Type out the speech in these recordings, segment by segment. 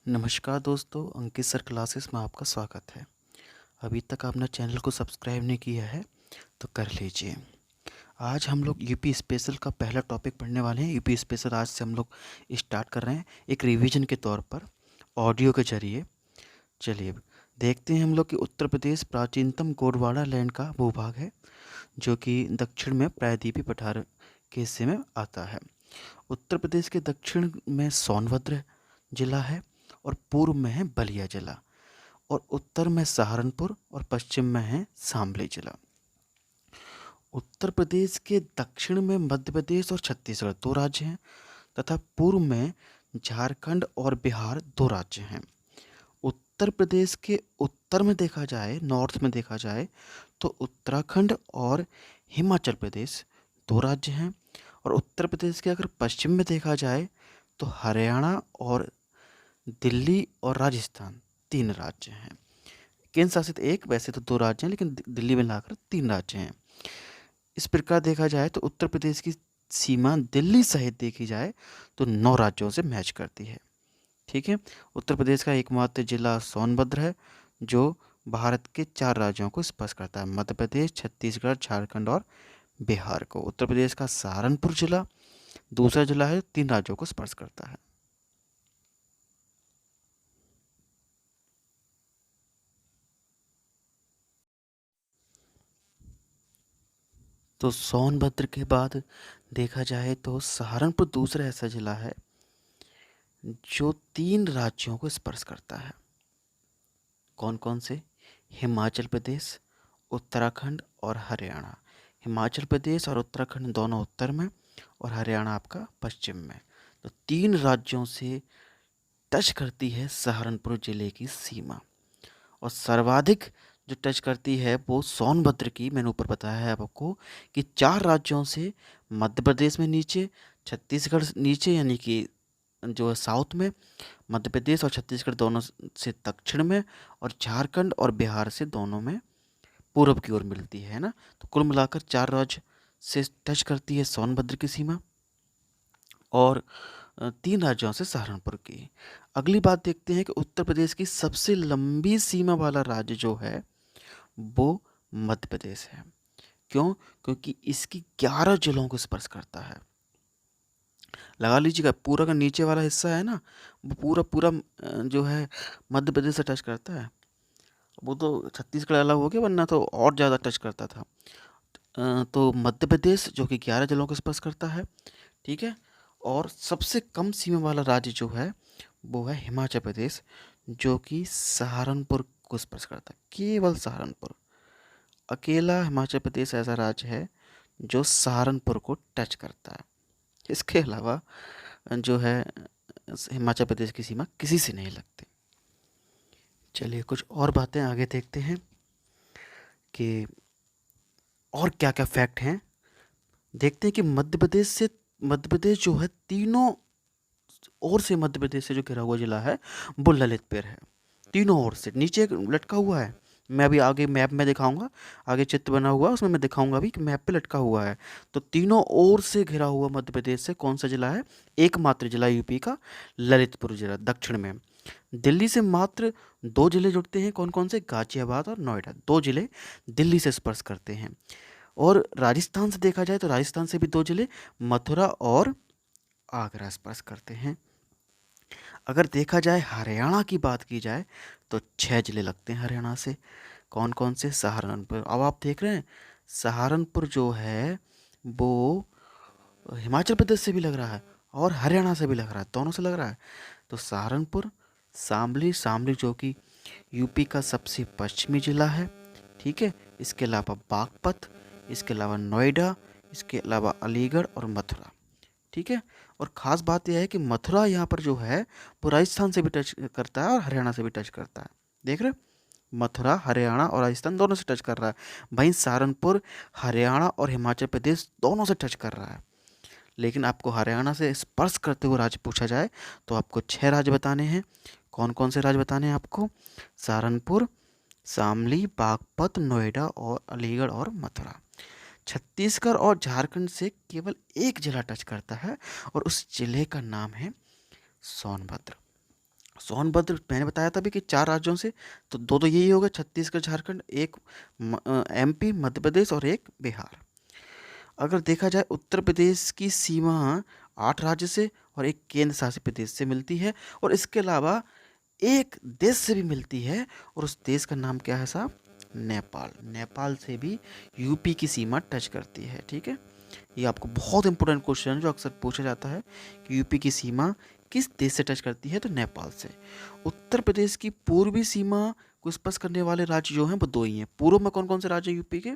नमस्कार दोस्तों, अंकित sir classes में आपका स्वागत है। अभी तक आपने चैनल को सब्सक्राइब नहीं किया है तो कर लीजिए। आज हम लोग यूपी स्पेशल का पहला टॉपिक पढ़ने वाले हैं। यूपी स्पेशल आज से हम लोग स्टार्ट कर रहे हैं एक रिवीजन के तौर पर ऑडियो के जरिए। चलिए देखते हैं हम लोग कि उत्तर प्रदेश प्राचीनतम गोंडवाना लैंड का भूभाग है, जो कि दक्षिण में प्रायद्वीपीय पठार के हिस्से में आता है। उत्तर प्रदेश के दक्षिण में सोनभद्र जिला है और पूर्व में है बलिया जिला, और उत्तर में सहारनपुर और पश्चिम में है शामली जिला। उत्तर प्रदेश के दक्षिण में मध्य प्रदेश और छत्तीसगढ़ दो राज्य हैं तथा पूर्व में झारखंड और बिहार दो राज्य हैं। उत्तर प्रदेश के उत्तर में देखा जाए, नॉर्थ में देखा जाए, तो उत्तराखंड और हिमाचल प्रदेश दो राज्य हैं, और उत्तर प्रदेश के अगर पश्चिम में देखा जाए तो हरियाणा और दिल्ली और राजस्थान तीन राज्य हैं। केंद्र शासित एक, वैसे तो दो राज्य हैं लेकिन दिल्ली में मिलाकर तीन राज्य हैं। इस प्रकार देखा जाए तो उत्तर प्रदेश की सीमा दिल्ली सहित देखी जाए तो 9 राज्यों से मैच करती है। ठीक है, उत्तर प्रदेश का एकमात्र जिला सोनभद्र है, जो भारत के 4 राज्यों को स्पर्श करता है, मध्य प्रदेश, छत्तीसगढ़, झारखंड और बिहार को। उत्तर प्रदेश का सहारनपुर जिला दूसरा जिला है, 3 राज्यों को स्पर्श करता है। तो सोनभद्र के बाद देखा जाए तो सहारनपुर दूसरा ऐसा जिला है जो 3 राज्यों को स्पर्श करता है। कौन कौन से? हिमाचल प्रदेश, उत्तराखंड और हरियाणा। हिमाचल प्रदेश और उत्तराखंड दोनों उत्तर में और हरियाणा आपका पश्चिम में। तो 3 राज्यों से टच करती है सहारनपुर जिले की सीमा, और सर्वाधिक जो टच करती है वो सोनभद्र की, मैंने ऊपर बताया है आपको कि 4 राज्यों से मध्य प्रदेश में नीचे, छत्तीसगढ़ नीचे यानी कि जो है साउथ में, मध्य प्रदेश और छत्तीसगढ़ दोनों से दक्षिण में, और झारखंड और बिहार से दोनों में पूर्व की ओर मिलती है ना। तो कुल मिलाकर 4 राज्य से टच करती है सोनभद्र की सीमा, और 3 राज्यों से सहारनपुर की। अगली बात देखते हैं कि उत्तर प्रदेश की सबसे लंबी सीमा वाला राज्य जो है वो मध्य प्रदेश है। क्यों? क्योंकि इसकी 11 जिलों को स्पर्श करता है। लगा लीजिएगा, पूरा का नीचे वाला हिस्सा है ना, वो पूरा पूरा जो है मध्य प्रदेश से टच करता है। वो तो छत्तीसगढ़ अलग हो गया, वरना तो और ज़्यादा टच करता था। तो मध्य प्रदेश जो कि 11 जिलों को स्पर्श करता है। ठीक है, और सबसे कम सीमा वाला राज्य जो है वो है हिमाचल प्रदेश, जो कि सहारनपुर को स्पर्श करता है। केवल सहारनपुर, अकेला हिमाचल प्रदेश ऐसा राज्य है जो सहारनपुर को टच करता है। इसके अलावा जो है हिमाचल प्रदेश की सीमा किसी से नहीं लगती। चलिए कुछ और बातें आगे देखते हैं कि और क्या क्या फैक्ट हैं। देखते हैं कि मध्य प्रदेश जो है तीनों ओर से, मध्य प्रदेश से जो घिरा हुआ जिला है वो ललितपुर है। तीनों ओर से नीचे लटका हुआ है। मैं अभी आगे मैप में दिखाऊंगा, आगे चित्र बना हुआ है उसमें मैं दिखाऊंगा भी कि मैप पे लटका हुआ है। तो तीनों ओर से घिरा हुआ मध्य प्रदेश से कौन सा जिला है? एकमात्र जिला यूपी का ललितपुर जिला दक्षिण में। दिल्ली से मात्र 2 जिले जुड़ते हैं। कौन कौन से? गाजियाबाद और नोएडा, 2 जिले दिल्ली से स्पर्श करते हैं। और राजस्थान से देखा जाए तो राजस्थान से भी 2 जिले, मथुरा और आगरा, स्पर्श करते हैं। अगर देखा जाए हरियाणा की बात की जाए तो 6 जिले लगते हैं हरियाणा से। कौन कौन से? सहारनपुर, अब आप देख रहे हैं सहारनपुर जो है वो हिमाचल प्रदेश से भी लग रहा है और हरियाणा से भी लग रहा है, दोनों से लग रहा है। तो सहारनपुर, शामली, शामली जो कि यूपी का सबसे पश्चिमी जिला है। ठीक है, इसके अलावा बागपत, इसके अलावा नोएडा, इसके अलावा अलीगढ़ और मथुरा। ठीक है, और ख़ास बात यह है कि मथुरा यहाँ पर जो है वो राजस्थान से भी टच करता है और हरियाणा से भी टच करता है। देख रहे हो? मथुरा हरियाणा और राजस्थान दोनों से टच कर रहा है। वहीं सहारनपुर हरियाणा और हिमाचल प्रदेश दोनों से टच कर रहा है। लेकिन आपको हरियाणा से स्पर्श करते हुए राज्य पूछा जाए तो आपको 6 राज्य बताने हैं। कौन कौन से राज्य बताने हैं आपको? सहारनपुर, शामली, बागपत, नोएडा और अलीगढ़ और मथुरा। छत्तीसगढ़ और झारखंड से केवल एक जिला टच करता है और उस जिले का नाम है सोनभद्र। सोनभद्र मैंने बताया था भी कि 4 राज्यों से, तो 2 तो यही हो गए, छत्तीसगढ़, झारखंड, एक एमपी, मध्य प्रदेश और एक बिहार। अगर देखा जाए उत्तर प्रदेश की सीमा 8 राज्य से और एक केंद्र शासित प्रदेश से मिलती है, और इसके अलावा एक देश से भी मिलती है, और उस देश का नाम क्या है साहब? नेपाल। नेपाल से भी यूपी की सीमा टच करती है। ठीक है, ये आपको बहुत इंपॉर्टेंट क्वेश्चन है जो अक्सर पूछा जाता है कि यूपी की सीमा किस देश से टच करती है, तो नेपाल से। उत्तर प्रदेश की पूर्वी सीमा को स्पर्श करने वाले राज्य जो हैं वो 2 ही हैं। पूर्व में कौन कौन से राज्य हैं यूपी के?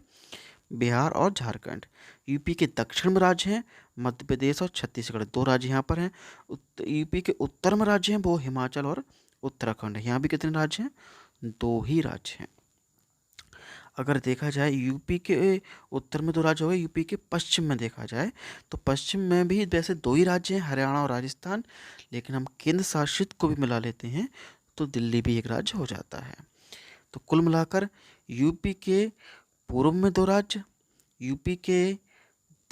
बिहार और झारखंड। यूपी के दक्षिण में राज्य हैं मध्य प्रदेश और छत्तीसगढ़, 2 राज्य यहाँ पर हैं। यूपी के उत्तर में राज्य हैं वो हिमाचल और उत्तराखंड है। यहाँ भी कितने राज्य हैं? 2 ही राज्य हैं। अगर देखा जाए यूपी के उत्तर में 2 राज्य हो गए, यूपी के पश्चिम में देखा जाए तो पश्चिम में भी वैसे 2 ही राज्य हैं, हरियाणा और राजस्थान, लेकिन हम केंद्र शासित को भी मिला लेते हैं तो दिल्ली भी एक राज्य हो जाता है। तो कुल मिलाकर यूपी के पूर्व में 2 राज्य, यूपी के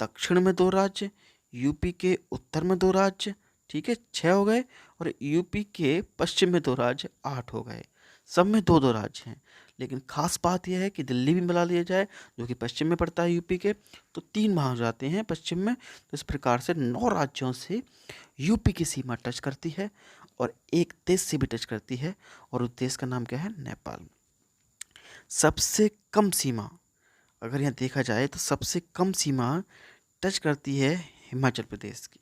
दक्षिण में 2 राज्य, यूपी के उत्तर में 2 राज्य, ठीक है 6 हो गए, और यूपी के पश्चिम में 2 राज्य, 8 हो गए। सब में 2 2 राज्य हैं, लेकिन खास बात यह है कि दिल्ली भी मिला लिया जाए जो कि पश्चिम में पड़ता है यूपी के, तो 3 वहाँ हो जाते हैं पश्चिम में। तो इस प्रकार से 9 राज्यों से यूपी की सीमा टच करती है और एक देश से भी टच करती है, और उस देश का नाम क्या है? नेपाल। सबसे कम सीमा अगर यहाँ देखा जाए तो सबसे कम सीमा टच करती है हिमाचल प्रदेश की।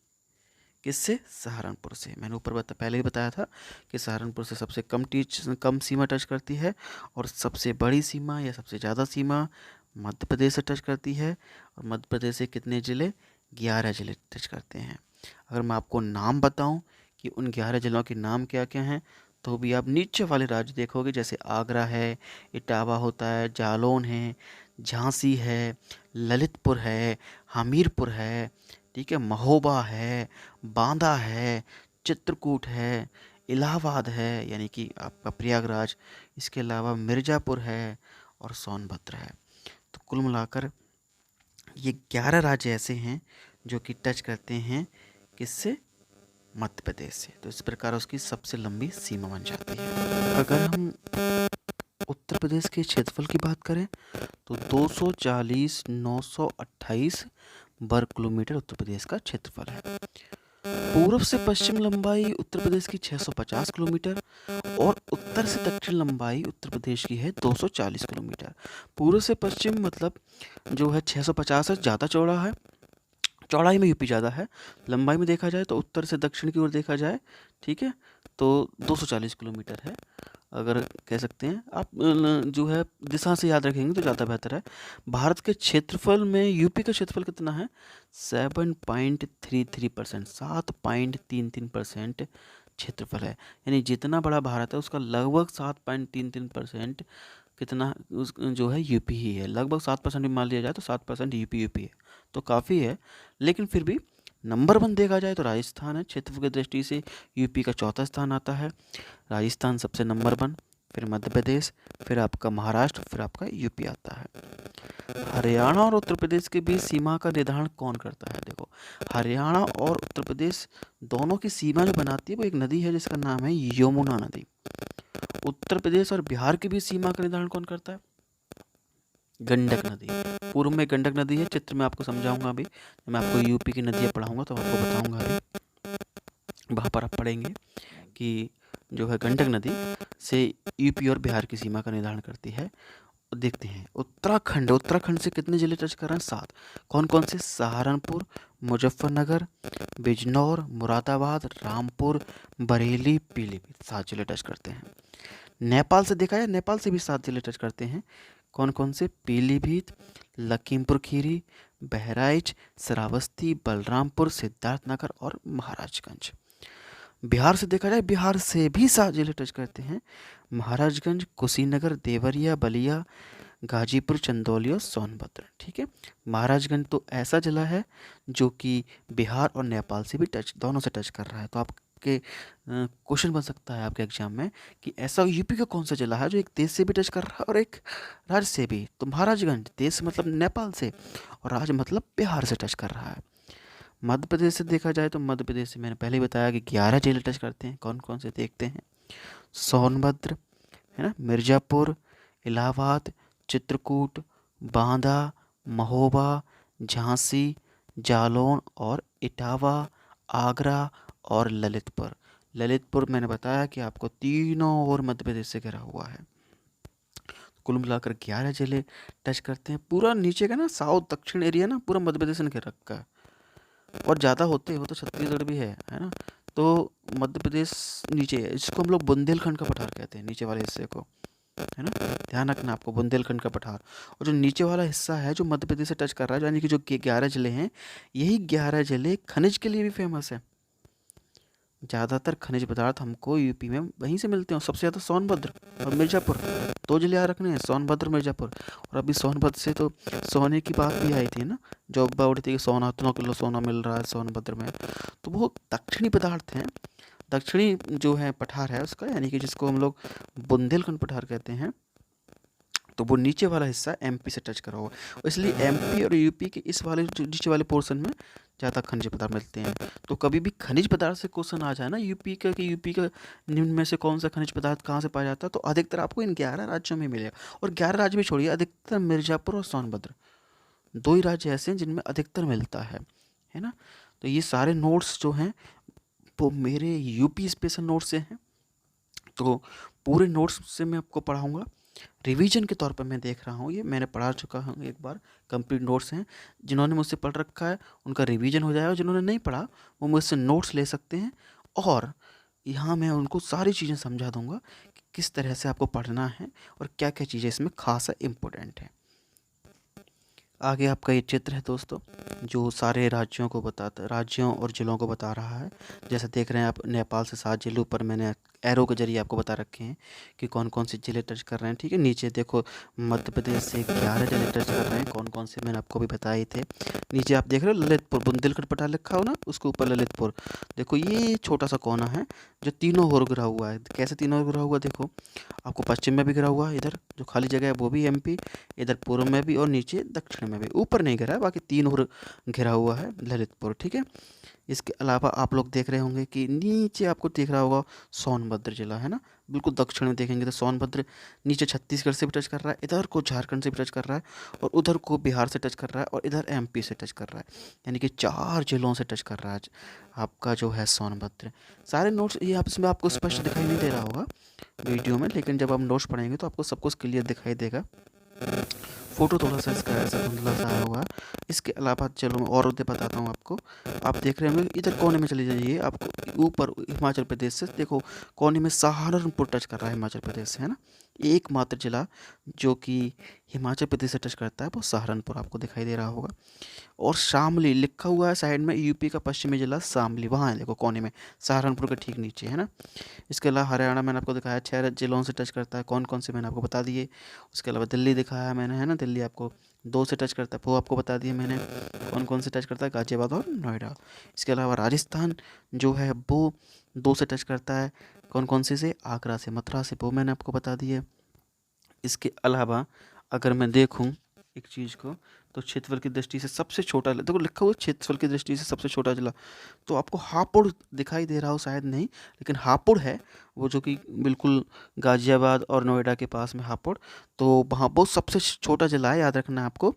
किससे? सहारनपुर से। मैंने ऊपर पहले ही बताया था कि सहारनपुर से सबसे कम सीमा टच करती है, और सबसे बड़ी सीमा या सबसे ज़्यादा सीमा मध्य प्रदेश से टच करती है। और मध्य प्रदेश से कितने ज़िले? 11 ज़िले टच करते हैं। अगर मैं आपको नाम बताऊं कि उन 11 ज़िलों के नाम क्या क्या हैं, तो भी आप नीचे वाले राज्य देखोगे, जैसे आगरा है, इटावा होता है, जालौन है, झांसी है, ललितपुर है, हमीरपुर है, ठीक है, महोबा है, बांदा है, चित्रकूट है, इलाहाबाद है यानी कि आपका प्रयागराज, इसके अलावा मिर्ज़ापुर है और सोनभद्र है। तो कुल मिलाकर ये 11 राज्य ऐसे हैं जो कि टच करते हैं किससे? मध्य प्रदेश से। तो इस प्रकार उसकी सबसे लंबी सीमा बन जाती है। अगर हम उत्तर प्रदेश के क्षेत्रफल की बात करें तो 240,928 वर्ग किलोमीटर उत्तर प्रदेश का क्षेत्रफल है। पूर्व से पश्चिम लंबाई उत्तर प्रदेश की 650 किलोमीटर और उत्तर से दक्षिण लंबाई उत्तर प्रदेश की है 240 किलोमीटर। पूर्व से पश्चिम मतलब जो है 650 है, ज़्यादा चौड़ा है, चौड़ाई में यूपी ज़्यादा है। लंबाई में देखा जाए तो उत्तर से दक्षिण की ओर देखा जाए, ठीक है, तो 240 किलोमीटर है। अगर कह सकते हैं आप जो है दिशा से याद रखेंगे तो ज़्यादा बेहतर है। भारत के क्षेत्रफल में यूपी का क्षेत्रफल कितना है? 7.33%, 7.33% क्षेत्रफल है। यानी जितना बड़ा भारत है उसका लगभग 7.33% कितना उस जो है यूपी ही है। लगभग 7% भी मान लिया जाए तो 7% यूपी है, तो काफ़ी है। लेकिन फिर भी नंबर 1 देखा जाए तो राजस्थान है। क्षेत्रफल की दृष्टि से यूपी का 4था स्थान आता है। राजस्थान सबसे नंबर 1, फिर मध्य प्रदेश, फिर आपका महाराष्ट्र, फिर आपका यूपी आता है। हरियाणा और उत्तर प्रदेश के बीच सीमा का निर्धारण कौन करता है? देखो, हरियाणा और उत्तर प्रदेश दोनों की सीमा जो बनाती है वो एक नदी है जिसका नाम है यमुना नदी। उत्तर प्रदेश और बिहार के बीच सीमा का निर्धारण कौन करता है? गंडक नदी। पूर्व में गंडक नदी है, चित्र में आपको समझाऊंगा अभी। मैं आपको यूपी की नदियाँ पढ़ाऊंगा तो आपको बताऊंगा अभी, वहाँ पर आप पढ़ेंगे कि जो है गंडक नदी से यूपी और बिहार की सीमा का निर्धारण करती है। देखते हैं उत्तराखंड से कितने जिले टच कर रहे हैं? 7। कौन कौन से? सहारनपुर, मुजफ्फरनगर, बिजनौर, मुरादाबाद, रामपुर, बरेली, पीलीभीत, 7 जिले टच करते हैं। नेपाल से देखा जाए, नेपाल से भी 7 जिले टच करते हैं। कौन कौन से? पीलीभीत, लखीमपुर खीरी, बहराइच, श्रावस्ती, बलरामपुर, सिद्धार्थनगर और महाराजगंज। बिहार से देखा जाए, बिहार से भी 7 जिले टच करते हैं। महाराजगंज, कुशीनगर, देवरिया, बलिया, गाजीपुर, चंदौली और सोनभद्र। ठीक है, महाराजगंज तो ऐसा जिला है जो कि बिहार और नेपाल से भी दोनों से टच कर रहा है। तो आपके क्वेश्चन बन सकता है आपके एग्जाम में कि ऐसा यूपी का कौन सा जिला है जो एक देश से भी टच कर रहा है और एक राज्य से भी? तो महाराजगंज, देश मतलब नेपाल से और राज्य मतलब बिहार से टच कर रहा है। मध्य प्रदेश से देखा जाए तो मध्य प्रदेश से मैंने पहले ही बताया कि 11 जिले टच करते हैं। कौन कौन से देखते हैं? सोनभद्र, है ना, मिर्ज़ापुर, इलाहाबाद, चित्रकूट, बांदा, महोबा, झांसी, जालौन और इटावा, आगरा और ललितपुर। ललितपुर मैंने बताया कि आपको तीनों ओर मध्य प्रदेश से घिरा हुआ है। कुल मिलाकर 11 जिले टच करते हैं। पूरा नीचे का ना साउथ दक्षिण एरिया ना पूरा मध्य प्रदेश ने घेर रखा है, और ज़्यादा होते हैं वो तो छत्तीसगढ़ भी है ना। तो मध्य प्रदेश नीचे है, इसको हम लोग बुंदेलखंड का पठार कहते हैं, नीचे वाले हिस्से को, है ना। ध्यान रखना आपको, बुंदेलखंड का पठार। और जो नीचे वाला हिस्सा है जो मध्य प्रदेश से टच कर रहा है, यानी कि जो 11 जिले हैं, यही 11 जिले खनिज के लिए भी फेमस है। ज़्यादातर खनिज पदार्थ हमको यूपी में वहीं से मिलते हैं। सबसे ज़्यादा सोनभद्र और मिर्ज़ापुर, दो जिले याद रखने हैं, सोनभद्र मिर्ज़ापुर। और अभी सोनभद्र से तो सोने की बात भी आई थी ना, जो अब्बा उड़ी थी कि सोना, इतना किलो सोना मिल रहा है सोनभद्र में। तो वो दक्षिणी पदार्थ हैं, दक्षिणी जो है पठार है उसका, यानी कि जिसको हम लोग बुंदेलखंड पठार कहते हैं। तो वो नीचे वाला हिस्सा एमपी से टच करा हुआ, इसलिए एमपी और यूपी के इस वाले जो नीचे वाले पोर्शन में ज़्यादा खनिज पदार्थ मिलते हैं। तो कभी भी खनिज पदार्थ से क्वेश्चन आ जाए ना यूपी का, कि यूपी का निम्न में से कौन सा खनिज पदार्थ कहाँ से पाया जाता है, तो अधिकतर आपको इन 11 राज्यों में मिलेगा। और 11 राज्य भी छोड़िए, अधिकतर मिर्ज़ापुर और सोनभद्र, दो ही राज्य ऐसे हैं जिनमें अधिकतर मिलता है ना। तो ये सारे नोट्स जो हैं वो मेरे यूपी स्पेशल नोट्स से हैं। तो पूरे नोट्स से मैं आपको पढ़ाऊँगा, रिवीजन के तौर पर मैं देख रहा हूँ, ये मैंने पढ़ा चुका हूँ एक बार, कंप्लीट नोट्स हैं। जिन्होंने मुझसे पढ़ रखा है उनका रिवीजन हो जाएगा, और जिन्होंने नहीं पढ़ा वो मुझसे नोट्स ले सकते हैं। और यहाँ मैं उनको सारी चीज़ें समझा दूँगा कि किस तरह से आपको पढ़ना है और क्या क्या चीज़ें इसमें खास इम्पोर्टेंट है। आगे आपका ये चित्र है दोस्तों, जो सारे राज्यों को बताता, राज्यों और जिलों को बता रहा है। जैसे देख रहे हैं आप, नेपाल से 7 जिलों पर मैंने एरो के जरिए आपको बता रखे हैं कि कौन कौन से जिले टच कर रहे हैं। ठीक है, नीचे देखो मध्य प्रदेश से 11 जिले टच कर रहे हैं, कौन कौन से मैंने आपको भी बताए थे। नीचे आप देख रहे हो ललितपुर, बुंदेलखंड पठार लिखा हो ना, उसके ऊपर ललितपुर। देखो ये छोटा सा कोना है जो तीनों ओर घिरा हुआ है। कैसे तीनों ओर घिरा हुआ, देखो आपको पश्चिम में भी घिरा हुआ है, इधर जो खाली जगह है वो भी एमपी, इधर पूर्व में भी और नीचे दक्षिण में भी। ऊपर नहीं घिरा है, बाकी तीन ओर घिरा हुआ है ललितपुर। ठीक है, इसके अलावा आप लोग देख रहे होंगे कि नीचे आपको दिख रहा होगा सोनभद्र जिला, है ना। बिल्कुल दक्षिण में देखेंगे तो सोनभद्र नीचे छत्तीसगढ़ से भी टच कर रहा है, इधर को झारखंड से भी टच कर रहा है, और उधर को बिहार से टच कर रहा है, और इधर एमपी से टच कर रहा है। यानी कि 4 जिलों से टच कर रहा है आपका जो है सोनभद्र। सारे नोट्स ये आप इसमें आपको स्पष्ट दिखाई नहीं दे रहा होगा वीडियो में, लेकिन जब आप नोट्स पढ़ेंगे तो आपको सब कुछ क्लियर दिखाई देगा। फ़ोटो थोड़ा सा इसका ऐसा धुंधला सा आया हुआ है। इसके अलावा चलो मैं और उधर बताता हूँ आपको। आप देख रहे होंगे इधर कोने में चले जाइए, आपको ऊपर हिमाचल प्रदेश से देखो कोने में सहारनपुर टच कर रहा है हिमाचल प्रदेश से, है ना। एकमात्र जिला जो कि हिमाचल प्रदेश से टच करता है वो सहारनपुर आपको दिखाई दे रहा होगा। और शामली लिखा हुआ है साइड में, यूपी का पश्चिमी जिला शामली, वहाँ है देखो कोने में, सहारनपुर के ठीक नीचे, है ना। इसके अलावा हरियाणा मैंने आपको दिखाया 6 जिलों से टच करता है, कौन कौन से मैंने आपको बता दिए। उसके अलावा दिल्ली दिखाया है मैंने, है ना, दिल्ली आपको 2 से टच करता है, वो आपको बता दिए मैंने कौन कौन से टच करता है, गाजियाबाद और नोएडा। इसके अलावा राजस्थान जो है वो 2 से टच करता है, कौन कौन से आगरा से, मथुरा से, वो मैंने आपको बता दिए। इसके अलावा अगर मैं देखूं एक चीज़ को, तो क्षेत्रफल की दृष्टि से सबसे छोटा, देखो लिखा हुआ है क्षेत्रफल की दृष्टि से सबसे छोटा जिला, तो आपको हापुड़ दिखाई दे रहा हो शायद, नहीं, लेकिन हापुड़ है वो, जो कि बिल्कुल गाजियाबाद और नोएडा के पास में हापुड़। तो वहाँ वो सबसे छोटा जिला है, याद रखना है आपको,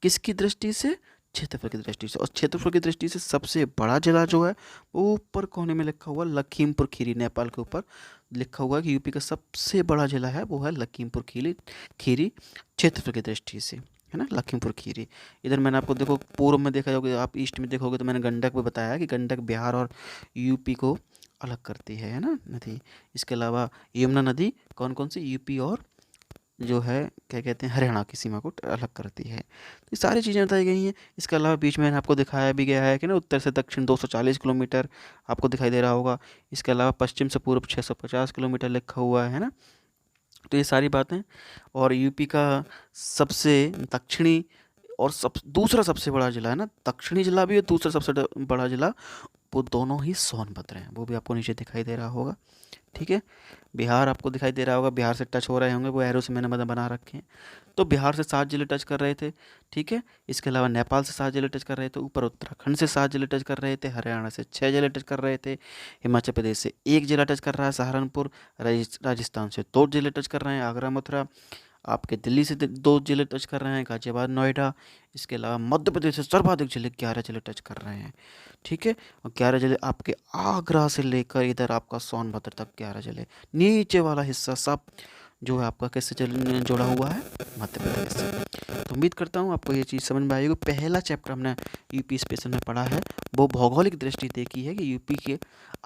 किसकी दृष्टि से, क्षेत्रफल की दृष्टि से। और क्षेत्रफल की दृष्टि से सबसे बड़ा जिला जो है वो ऊपर कोने में लिखा हुआ लखीमपुर खीरी, नेपाल के ऊपर लिखा हुआ है कि यूपी का सबसे बड़ा जिला है वो है लखीमपुर खीरी क्षेत्रफल की दृष्टि से, है ना, लखीमपुर खीरी। इधर मैंने आपको देखो पूर्व में देखा होगा, आप ईस्ट में देखोगे तो मैंने गंडक भी बताया कि गंडक बिहार और यूपी को अलग करती है ना नदी। इसके अलावा यमुना नदी कौन कौन सी, यूपी और जो है क्या कहते हैं हरियाणा की सीमा को अलग करती है। तो ये सारी चीज़ें बताई गई हैं। इसके अलावा बीच में मैंने आपको दिखाया भी गया है कि ना उत्तर से दक्षिण 240 किलोमीटर आपको दिखाई दे रहा होगा। इसके अलावा पश्चिम से पूर्व 650 किलोमीटर लिखा हुआ है ना। तो ये सारी बातें, और यूपी का सबसे दक्षिणी और दूसरा सबसे बड़ा जिला है ना, दक्षिणी जिला भी है, दूसरा सबसे बड़ा जिला, वो दोनों ही सोनभद्र हैं। वो भी आपको नीचे दिखाई दे रहा होगा। ठीक है, बिहार आपको दिखाई दे रहा होगा, बिहार से टच हो रहे होंगे, वो एरो से मैंने बना रखे हैं। तो बिहार से 7 जिले टच कर रहे थे। ठीक है, इसके अलावा नेपाल से 7 जिले टच कर रहे थे, ऊपर उत्तराखंड से 7 जिले टच कर रहे थे, हरियाणा से 6 जिले टच कर रहे थे, हिमाचल प्रदेश से 1 जिला टच कर रहा है सहारनपुर, राजस्थान से 2 जिले टच कर रहे हैं आगरा मथुरा, आपके दिल्ली से 2 जिले टच कर रहे हैं गाजियाबाद नोएडा, इसके अलावा मध्य प्रदेश से सर्वाधिक जिले 11 जिले टच कर रहे हैं। ठीक है, और 11 जिले आपके आगरा से लेकर इधर आपका सोनभद्र तक 11 जिले, नीचे वाला हिस्सा सब जो है आपका किससे जुड़ा हुआ है, मध्य प्रदेश से। तो उम्मीद करता हूँ आपको ये चीज़ समझ में आएगी। पहला चैप्टर हमने यूपी स्पेशल में पढ़ा है, वो भौगोलिक दृष्टि देखी है कि यूपी के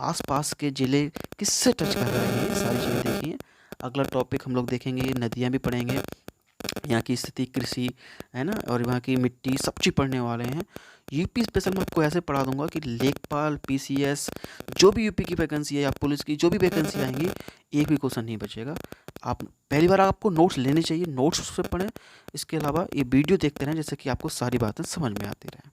आसपास के ज़िले किससे टच कर रहे हैं, ये सारी चीज़ें देखी हैं। अगला टॉपिक हम लोग देखेंगे, नदियाँ भी पढ़ेंगे, यहाँ की स्थिति, कृषि, है ना, और वहाँ की मिट्टी, सब चीज़ पढ़ने वाले हैं। यूपी स्पेशल में आपको ऐसे पढ़ा दूंगा कि लेखपाल, पीसीएस, जो भी यूपी की वैकेंसी है या पुलिस की जो भी वैकेंसी आएंगी, एक भी क्वेश्चन नहीं बचेगा। आप पहली बार आपको नोट्स लेने चाहिए, नोट्स से पढ़ें। इसके अलावा ये वीडियो देखते रहें, जैसे कि आपको सारी बातें समझ में आती रहें।